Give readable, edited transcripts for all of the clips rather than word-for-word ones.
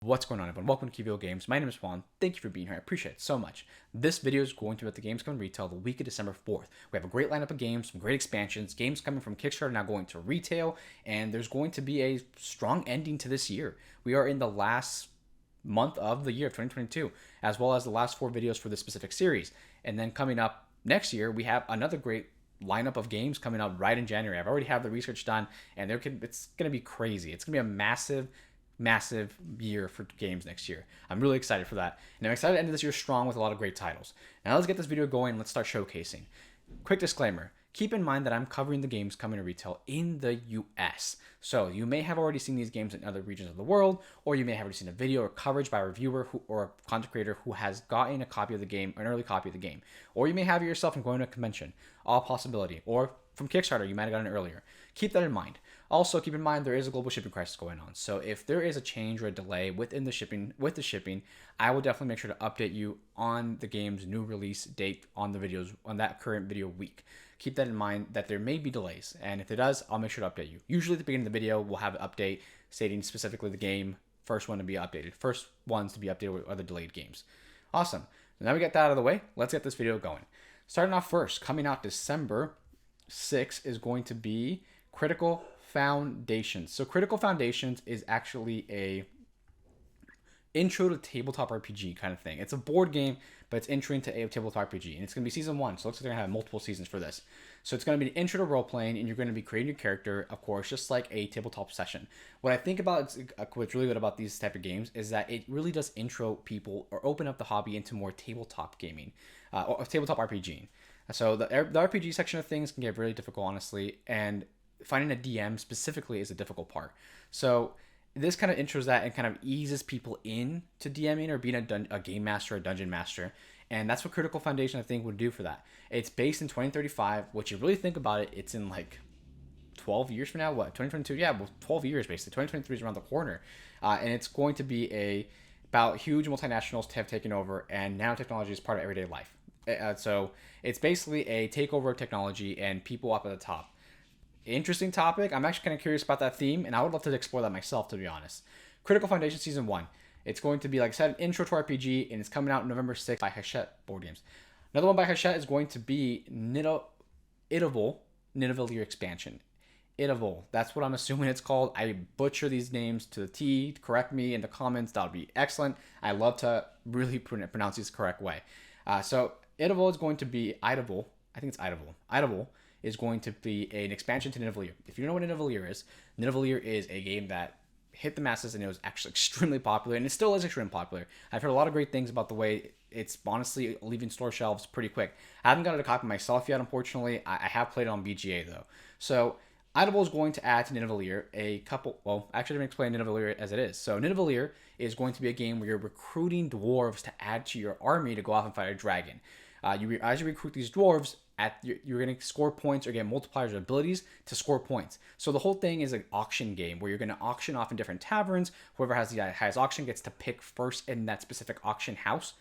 What's going on, everyone? Welcome to QVO Games. My name is Juan. Thank you for being here. I appreciate it so much. This video is going to be about the games coming retail the week of December 4th. We have a great lineup of games, some great expansions, games coming from Kickstarter now going to retail, and there's going to be a strong ending to this year. We are in the last month of the year of 2022, as well as the last 4 videos for this specific series. And then coming up next year, we have another great lineup of games coming out right in January. I've already have the research done, and it's going to be crazy. It's going to be a massive year for games next year. I'm really excited for that. And I'm excited to end this year strong with a lot of great titles. Now let's get this video going. Let's start showcasing. Quick disclaimer. Keep in mind that I'm covering the games coming to retail in the US. So you may have already seen these games in other regions of the world, or you may have already seen a video or coverage by a reviewer or a content creator who has gotten a copy of the game, an early copy of the game. Or you may have it yourself from going to a convention. All possibility. Or from Kickstarter, you might have gotten it earlier. Keep that in mind. Also, keep in mind there is a global shipping crisis going on. So if there is a change or a delay within the shipping, I will definitely make sure to update you on the game's new release date on the videos on that current video week. Keep that in mind that there may be delays, and if it does, I'll make sure to update you. Usually at the beginning of the video, we'll have an update stating specifically the game, first ones to be updated are the delayed games. Awesome. So now we get that out of the way, let's get this video going. Starting off first, coming out December 6th is going to be Critical Foundations. So Critical Foundations is actually a intro to tabletop RPG kind of thing. It's a board game, but it's intro into a tabletop RPG, and it's going to be season 1, so it looks like they're going to have multiple seasons for this. So it's going to be an intro to role-playing, and you're going to be creating your character, of course, just like a tabletop session. What I think about what's really good about these type of games is that it really does intro people or open up the hobby into more tabletop gaming, or tabletop RPGing. So the RPG section of things can get really difficult, honestly, and finding a DM specifically is a difficult part. So this kind of intros that and kind of eases people in to DMing or being a game master or dungeon master. And that's what Critical Foundation, I think, would do for that. It's based in 2035, which you really think about it, it's in like 12 years from now. What, 2022? Yeah, well, 12 years basically. 2023 is around the corner. And it's going to be about huge multinationals to have taken over, and nanotechnology is part of everyday life. So it's basically a takeover of technology and people up at the top. Interesting topic. I'm actually kind of curious about that theme, and I would love to explore that myself, to be honest. Critical Foundation Season 1. It's going to be, like I said, an intro to RPG, and it's coming out November 6th by Hachette Board Games. Another one by Hachette is going to be Idavoll, Nidavellir expansion. Idavoll. That's what I'm assuming it's called. I butcher these names to the T. Correct me in the comments. That would be excellent. I love to really pronounce these the correct way. So Idavoll is going to be Idavoll. I think it's Idavoll. Idavoll is going to be an expansion to Nidavellir. If you know what Nidavellir is a game that hit the masses, and it was actually extremely popular, and it still is extremely popular. I've heard a lot of great things about the way it's honestly leaving store shelves pretty quick. I haven't gotten a copy myself yet, unfortunately. I have played it on BGA, though. So Idavoll is going to add to Nidavellir actually, let me explain Nidavellir as it is. So Nidavellir is going to be a game where you're recruiting dwarves to add to your army to go off and fight a dragon. As you recruit these dwarves, you're going to score points or get multipliers or abilities to score points. So the whole thing is an auction game where you're going to auction off in different taverns. Whoever has the highest auction gets to pick first in that specific auction house.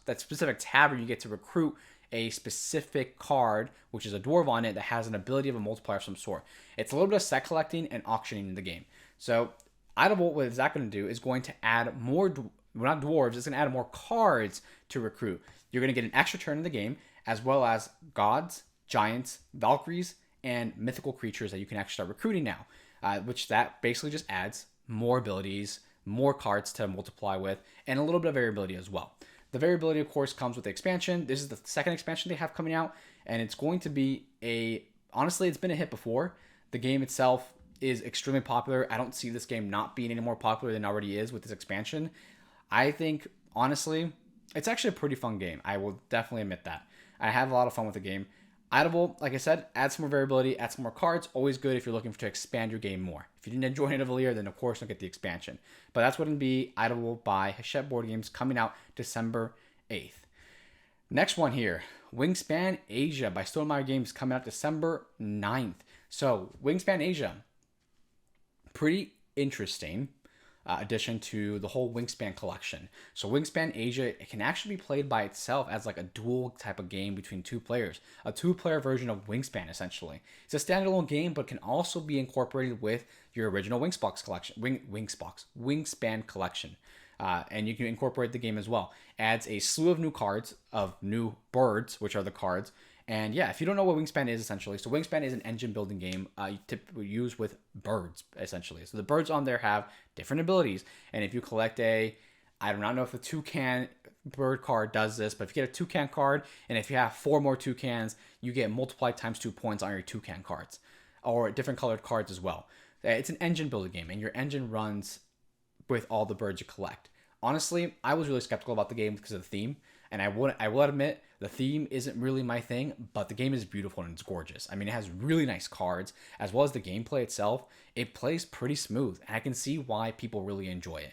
That specific tavern, you get to recruit a specific card, which is a dwarf on it, that has an ability of a multiplier of some sort. It's a little bit of set collecting and auctioning in the game. So Idavoll, what is that going to do is going to add more, not dwarves, it's going to add more cards to recruit. You're going to get an extra turn in the game, as well as gods, giants, valkyries, and mythical creatures that you can actually start recruiting now, which that basically just adds more abilities, more cards to multiply with, and a little bit of variability as well. The variability, of course, comes with the expansion. This is the second expansion they have coming out, and it's going to be honestly, it's been a hit before. The game itself is extremely popular. I don't see this game not being any more popular than it already is with this expansion. I think, honestly, it's actually a pretty fun game. I will definitely admit that. I have a lot of fun with the game. Idavoll, like I said, adds some more variability, adds some more cards. Always good if you're looking to expand your game more. If you didn't enjoy Nidavellir, then of course don't get the expansion. But that's what it'll be. Idavoll by Hachette Board Games, coming out December 8th. Next one here, Wingspan Asia by Stonemaier Games, coming out December 9th. So Wingspan Asia, pretty interesting. addition to the whole Wingspan collection. So Wingspan Asia, it can actually be played by itself as like a dual type of game between two players, a two-player version of Wingspan essentially. It's a standalone game, but can also be incorporated with your original Wingspan collection. And you can incorporate the game as well. Adds a slew of new cards, of new birds, which are the cards. And yeah, if you don't know what Wingspan is, essentially, so Wingspan is an engine building game you typically use with birds, essentially. So the birds on there have different abilities. And if you collect I do not know if the toucan bird card does this, but if you get a toucan card, and if you have 4 more toucans, you get multiplied times 2 points on your toucan cards, or different colored cards as well. It's an engine building game, and your engine runs with all the birds you collect. Honestly, I was really skeptical about the game because of the theme, and I will admit the theme isn't really my thing, but the game is beautiful and it's gorgeous. I mean, it has really nice cards, as well as the gameplay itself. It plays pretty smooth, and I can see why people really enjoy it.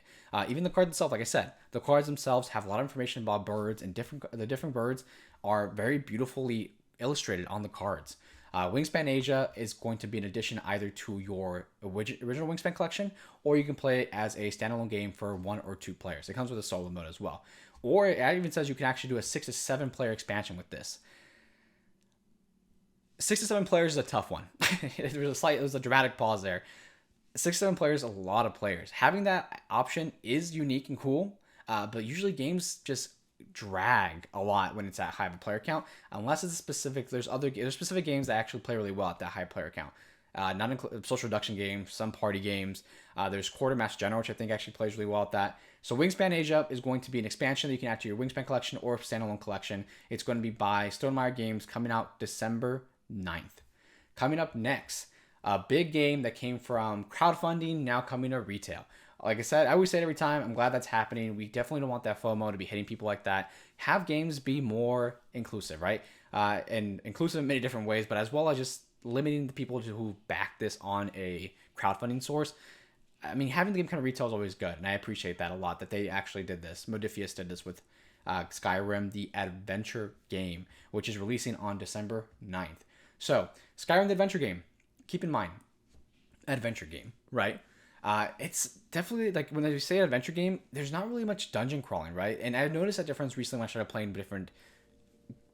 Even the cards themselves, like I said, the cards themselves have a lot of information about birds, and the different birds are very beautifully illustrated on the cards. Wingspan Asia is going to be an addition either to your original Wingspan collection, or you can play it as a standalone game for 1 or 2 players. It comes with a solo mode as well. Or it even says you can actually do a 6 to 7 player expansion with this. 6 to 7 players is a tough one. There was a dramatic pause there. 6 to 7 players, a lot of players. Having that option is unique and cool, but usually games just drag a lot when it's at high of a player count, unless it's specific. There's specific games that actually play really well at that high player count. Social reduction games, some party games. There's Quartermaster General, which I think actually plays really well at that. So Wingspan Asia is going to be an expansion that you can add to your Wingspan collection or standalone collection. It's going to be by Stonemaier Games, coming out December 9th. Coming up next, a big game that came from crowdfunding, now coming to retail. Like I said, I always say it every time, I'm glad that's happening. We definitely don't want that FOMO to be hitting people like that. Have games be more inclusive, right? And inclusive in many different ways, but as well as just limiting the people who back this on a crowdfunding source. I mean, having the game kind of retail is always good, and I appreciate that a lot, that they actually did this. Modifius did this with Skyrim, the adventure game, which is releasing on December 9th. So, Skyrim, the adventure game, keep in mind, adventure game, right? It's definitely, like, when they say adventure game, there's not really much dungeon crawling, right? And I've noticed that difference recently when I started playing different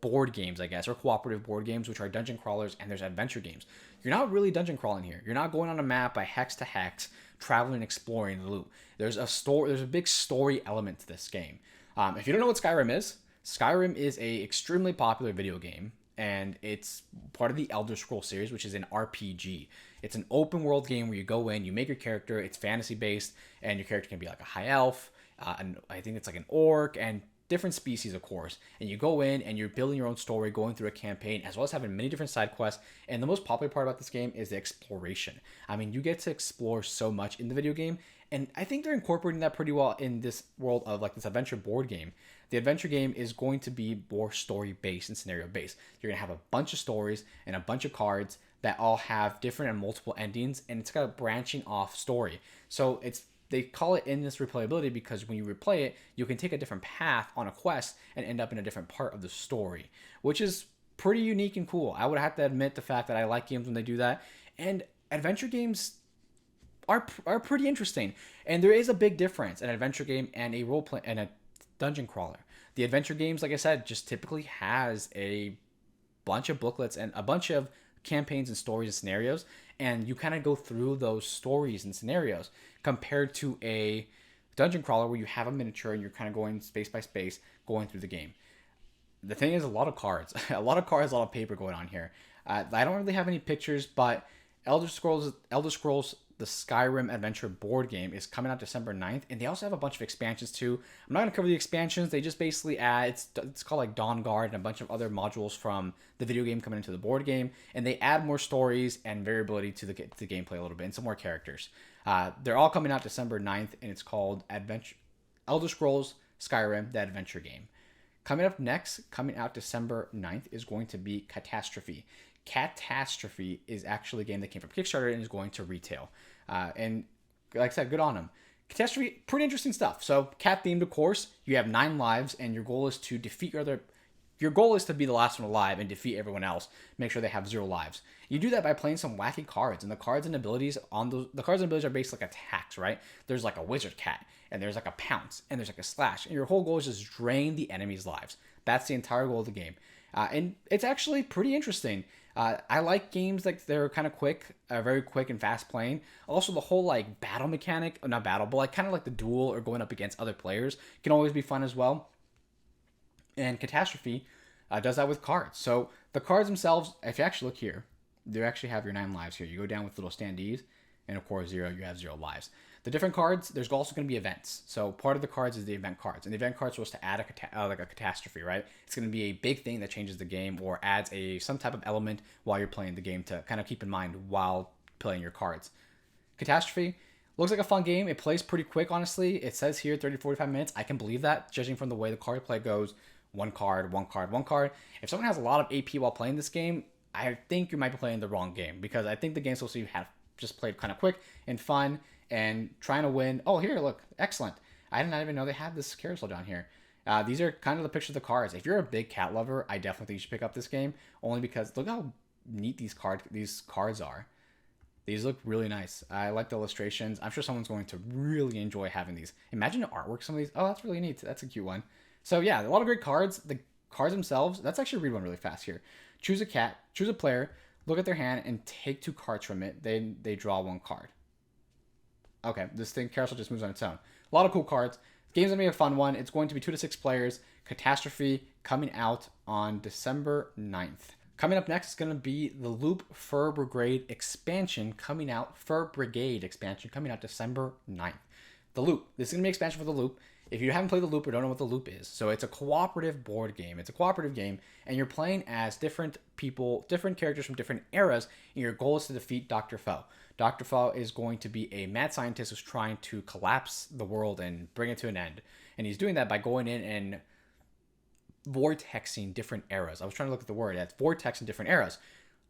board games, I guess, or cooperative board games, which are dungeon crawlers, and there's adventure games. You're not really dungeon crawling here. You're not going on a map by hex to hex, traveling and exploring the loot. There's a big story element to this game. If you don't know what Skyrim is a extremely popular video game, and it's part of the Elder Scrolls series, which is an RPG. It's an open world game where you go in, you make your character, it's fantasy based, and your character can be like a high elf, and I think it's like an orc, and different species, of course. And you go in and you're building your own story, going through a campaign, as well as having many different side quests. And the most popular part about this game is the exploration. I mean, you get to explore so much in the video game, and I think they're incorporating that pretty well in this world of like this adventure board game. The adventure game is going to be more story-based and scenario-based. You're going to have a bunch of stories and a bunch of cards that all have different and multiple endings, and it's got a branching off story. So they call it endless replayability because when you replay it, you can take a different path on a quest and end up in a different part of the story, which is pretty unique and cool. I would have to admit the fact that I like games when they do that, and adventure games are pretty interesting. And there is a big difference an adventure game and a role play and a dungeon crawler. The adventure games, like I said, just typically has a bunch of booklets and a bunch of campaigns and stories and scenarios, and you kind of go through those stories and scenarios, compared to a dungeon crawler where you have a miniature and you're kind of going space by space going through the game. The thing is, a lot of cards, a lot of paper going on here. I don't really have any pictures, but Elder Scrolls, the Skyrim adventure board game is coming out December 9th, and they also have a bunch of expansions too. I'm not going to cover the expansions. They just basically add, it's called like Dawn Guard and a bunch of other modules from the video game coming into the board game, and they add more stories and variability to the gameplay a little bit, and some more characters. They're all coming out December 9th, and it's called Elder Scrolls Skyrim, the adventure game. Coming up next, coming out December 9th, is going to be Catastrophe. Catastrophe is actually a game that came from Kickstarter and is going to retail. And like I said, good on them. Catastrophe, pretty interesting stuff. So cat themed, of course. You have 9 lives, and your goal is to defeat your other Your goal is to be the last one alive and defeat everyone else. Make sure they have 0 lives. You do that by playing some wacky cards, and the cards and abilities on the cards and abilities are based like attacks, right? There's like a wizard cat, and there's like a pounce, and there's like a slash, and your whole goal is just drain the enemy's lives. That's the entire goal of the game, and it's actually pretty interesting. I like games like they're kind of quick, very quick and fast playing. Also, the whole like battle mechanic, not battle, but like kind of like the duel or going up against other players can always be fun as well. And Catastrophe does that with cards. So the cards themselves, if you actually look here, you actually have your 9 lives here. You go down with little standees, and of course 0, you have 0 lives. The different cards, there's also going to be events. So part of the cards is the event cards, and the event cards are supposed to add like a catastrophe, right? It's going to be a big thing that changes the game or adds some type of element while you're playing the game to kind of keep in mind while playing your cards. Catastrophe looks like a fun game. It plays pretty quick, honestly. It says here 30 to 45 minutes. I can believe that, judging from the way the card play goes. One card, one card, one card. If someone has a lot of AP while playing this game, I think you might be playing the wrong game, because I think the game's supposed to have just played kind of quick and fun and trying to win. Oh, here, look, excellent. I did not even know they had this carousel down here. These are kind of the picture of the cards. If you're a big cat lover, I definitely think you should pick up this game, only because look how neat these cards are. These look really nice. I like the illustrations. I'm sure someone's going to really enjoy having these. Imagine the artwork, some of these. Oh, that's really neat. That's a cute one. So yeah, a lot of great cards. The cards themselves, let's actually read one really fast here. Choose a cat, choose a player, look at their hand, and take 2 cards from it. Then they draw 1 card. Okay, this thing, carousel just moves on its own. A lot of cool cards. The game's going to be a fun one. It's going to be 2 to 6 players. Catastrophe coming out on December 9th. Coming up next is going to be the Loop Fur Brigade expansion coming out. Fur Brigade expansion coming out December 9th. The Loop. This is going to be an expansion for the Loop. If you haven't played the Loop or don't know what the Loop is, so it's a cooperative board game. It's a cooperative game, and you're playing as different people, different characters from different eras, and your goal is to defeat Dr. Pharaoh. Dr. Pharaoh is going to be a mad scientist who's trying to collapse the world and bring it to an end. And he's doing that by going in and vortexing different eras. I was trying to look at the word. It's vortex in different eras.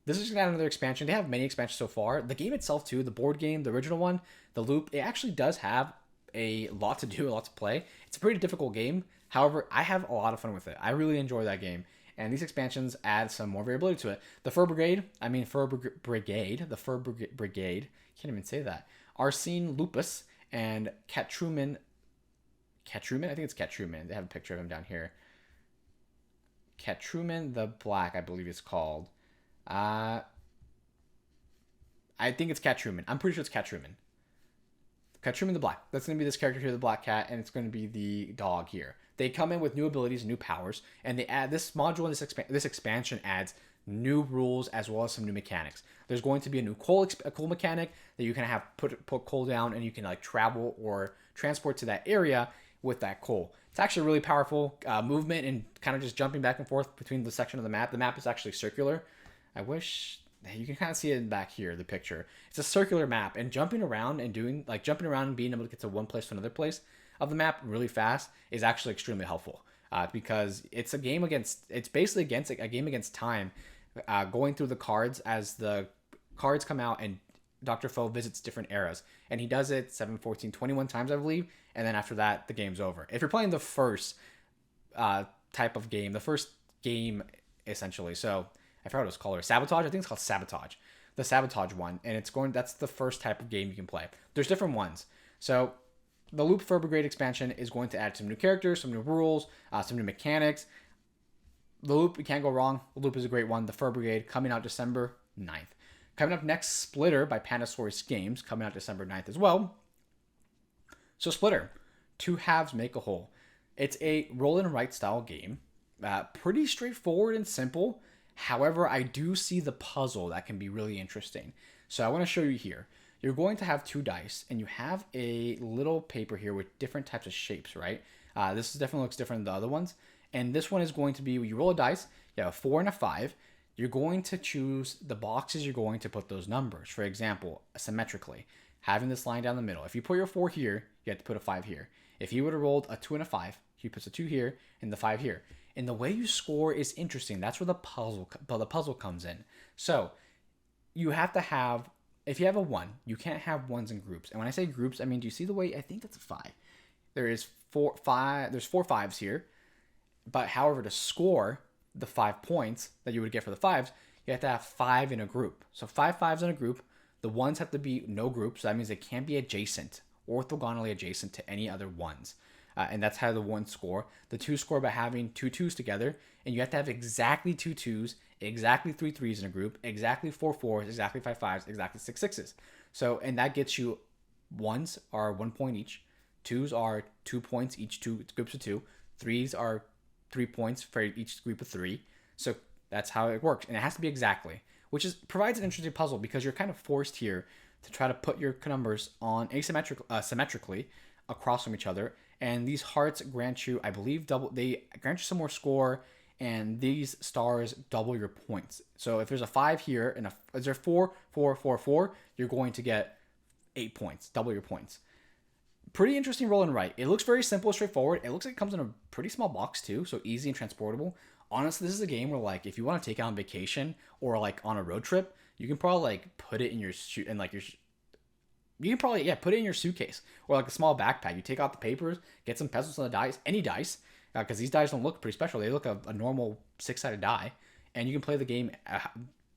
This is going to add another expansion. They have many expansions so far. The game itself, too, the board game, the original one, the Loop, it actually does have a lot to do, a lot to play. It's a pretty difficult game. However, I have a lot of fun with it. I really enjoy that game. And these expansions add some more variability to it. The Fur Brigade, the Fur Brigade, can't even say that. Arsene Lupus and Catruman, I think it's Catruman. They have a picture of him down here. Catruman the Black, I believe it's called. I think it's Catruman. I'm pretty sure it's Catruman. Catruman the Black. That's going to be this character here, the black cat, and it's going to be the dog here. They come in with new abilities and new powers, and they add this module and this expansion adds new rules as well as some new mechanics. There's going to be a new coal mechanic that you can have put coal down, and you can like travel or transport to that area with that coal. It's actually really powerful movement and kind of just jumping back and forth between the section of the map. The map is actually circular. I wish you can kind of see it back here, the picture. It's a circular map, and jumping around and being able to get to one place to another place of the map really fast is actually extremely helpful because it's basically a game against time, going through the cards as the cards come out and Dr. Pharaoh visits different eras, and he does it 7, 14, 21 times, I believe, and then after that, the game's over. If you're playing the first type of game, the first game, essentially, so I forgot what it's called, or Sabotage, I think it's called Sabotage, the Sabotage one, and that's the first type of game you can play. There's different ones, so the Loop Fur Brigade expansion is going to add some new characters, some new rules, some new mechanics. The Loop, you can't go wrong. The Loop is a great one. The Fur Brigade coming out December 9th. Coming up next, Splitter by Pandasaurus Games, coming out December 9th as well. So Splitter, 2 halves make a whole. It's a roll and write style game. Pretty straightforward and simple. However, I do see the puzzle that can be really interesting. So I want to show you here. You're going to have 2 dice, and you have a little paper here with different types of shapes, right? This definitely looks different than the other ones. And this one is going to be, when you roll a dice, you have a 4 and a 5. You're going to choose the boxes you're going to put those numbers. For example, symmetrically, having this line down the middle. If you put your 4 here, you have to put a 5 here. If you would have rolled a 2 and a 5, he puts a 2 here and the 5 here. And the way you score is interesting. That's where the puzzle comes in. So you have to have, if you have a 1, you can't have ones in groups. And when I say groups, I mean, do you see the way? I think that's a 5. There's 4 5s here. But however, to score the 5 points that you would get for the fives, you have to have 5 in a group. So 5 fives in a group. The ones have to be no group, so that means they can't be adjacent, orthogonally adjacent to any other ones. And that's how the ones score. The twos score by having two twos together, and you have to have exactly 2 twos, exactly 3 threes in a group, exactly 4 fours, exactly 5 fives, exactly 6 sixes. So, and that gets you, ones are 1 point each, twos are 2 points each, two groups of 2, threes are 3 points for each group of 3. So that's how it works, and it has to be exactly, which provides an interesting puzzle because you're kind of forced here to try to put your numbers on symmetrically across from each other. And these hearts grant you, I believe, they grant you some more score, and these stars double your points. So if there's a 5 here and is there 4, 4, 4, 4, you're going to get 8 points, double your points. Pretty interesting roll and write. It looks very simple, straightforward. It looks like it comes in a pretty small box too, so easy and transportable. Honestly, this is a game where, like, if you want to take it on vacation or like on a road trip, you can probably like put it in your you can probably put it in your suitcase or like a small backpack. You take out the papers, get some pencils and the dice, any dice, because these dice don't look pretty special. They look a normal 6-sided die, and you can play the game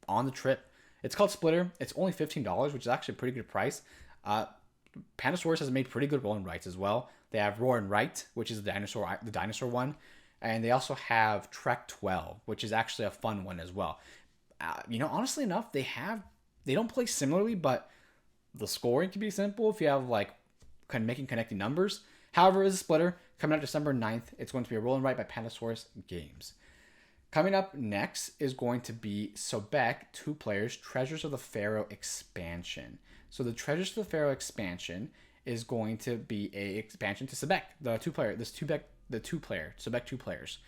on the trip. It's called Splitter. It's only $15, which is actually a pretty good price. Pandasaurus has made pretty good roll and writes as well. They have Roar and Write, which is the dinosaur one, and they also have Trek 12, which is actually a fun one as well. Honestly enough, they don't play similarly, but the scoring can be simple if you have like making connecting numbers. However, it's a Splitter coming out December 9th. It's going to be a roll and write by QVO Games. Coming up next is going to be Sobek, 2 players, Treasures of the Pharaoh expansion. So the Treasures of the Pharaoh expansion is going to be a expansion to Sobek, the 2-player, Sobek 2 players.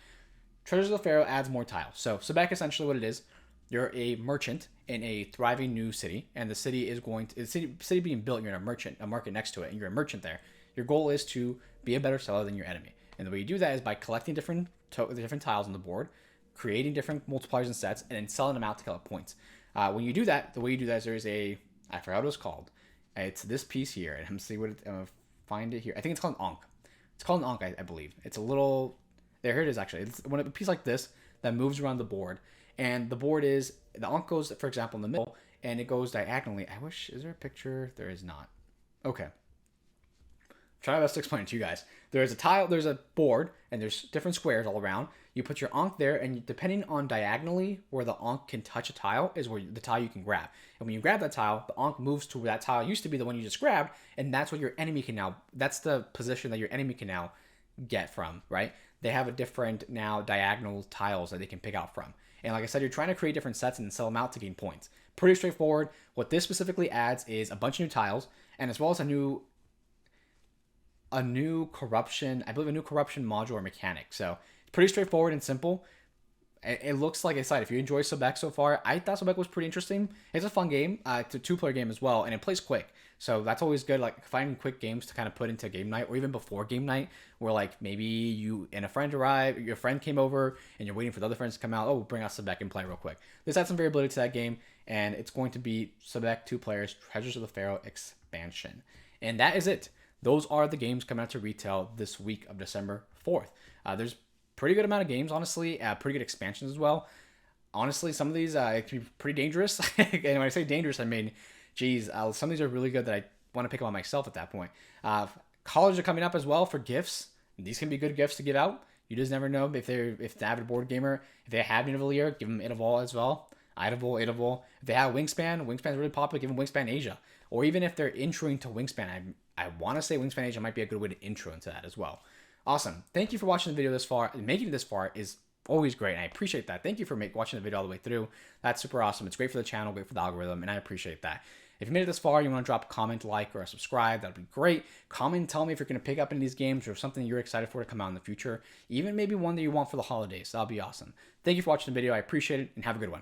Treasures of the Pharaoh adds more tiles. So Sobek, essentially what it is, you're a merchant in a thriving new city, and the city is city being built. You're in a market next to it, and you're a merchant there. Your goal is to be a better seller than your enemy, and the way you do that is by collecting different tiles on the board, creating different multipliers and sets, and then selling them out to collect points. When you do that, the way you do that is there's I forgot what it's called. It's this piece here, and I'm see what find it here. I think it's called an Ankh. It's called an Ankh, I believe. It's a little here it is actually. It's a piece like this that moves around the board. And the board the Ankh goes, for example, in the middle, and it goes diagonally. Is there a picture? There is not. Okay. Try my best to explain it to you guys. There's a board, and there's different squares all around. You put your Ankh there, and depending on diagonally where the Ankh can touch a tile is where the tile you can grab. And when you grab that tile, the Ankh moves to where that tile used to be the one you just grabbed, and that's what your enemy can now, that's the position that your enemy can now get from, right? They have a different now diagonal tiles that they can pick out from. And like I said, you're trying to create different sets and sell them out to gain points. Pretty straightforward. What this specifically adds is a bunch of new tiles, and as well as a new corruption, I believe a new corruption module or mechanic. So it's pretty straightforward and simple. It looks like I said, if you enjoy Sobek so far, I thought Sobek was pretty interesting. It's a fun game. It's a 2-player game as well, and it plays quick. So that's always good, like finding quick games to kind of put into game night or even before game night, where like maybe you and a friend arrive, your friend came over, and you're waiting for the other friends to come out. Oh, we'll bring out Sobek and play real quick. This adds some variability to that game, and it's going to be Sobek 2 players, Treasures of the Pharaoh expansion. And that is it. Those are the games coming out to retail this week of December 4th. There's pretty good amount of games, honestly. Pretty good expansions as well. Honestly, some of these it can be pretty dangerous. And when I say dangerous, I mean, geez, some of these are really good that I want to pick up on myself at that point. Colors are coming up as well for gifts. These can be good gifts to give out. You just never know if the avid board gamer, if they have Nidavellir, give them Idavoll as well. Idavoll. If they have Wingspan's really popular, give them Wingspan Asia. Or even if they're introing to Wingspan, I want to say Wingspan Asia might be a good way to intro into that as well. Awesome. Thank you for watching the video this far. Making it this far is always great, and I appreciate that. Thank you for watching the video all the way through. That's super awesome. It's great for the channel, great for the algorithm, and I appreciate that. If you made it this far, you want to drop a comment, like, or a subscribe, that would be great. Comment and tell me if you're going to pick up any of these games or something you're excited for to come out in the future. Even maybe one that you want for the holidays. That'll be awesome. Thank you for watching the video. I appreciate it, and have a good one.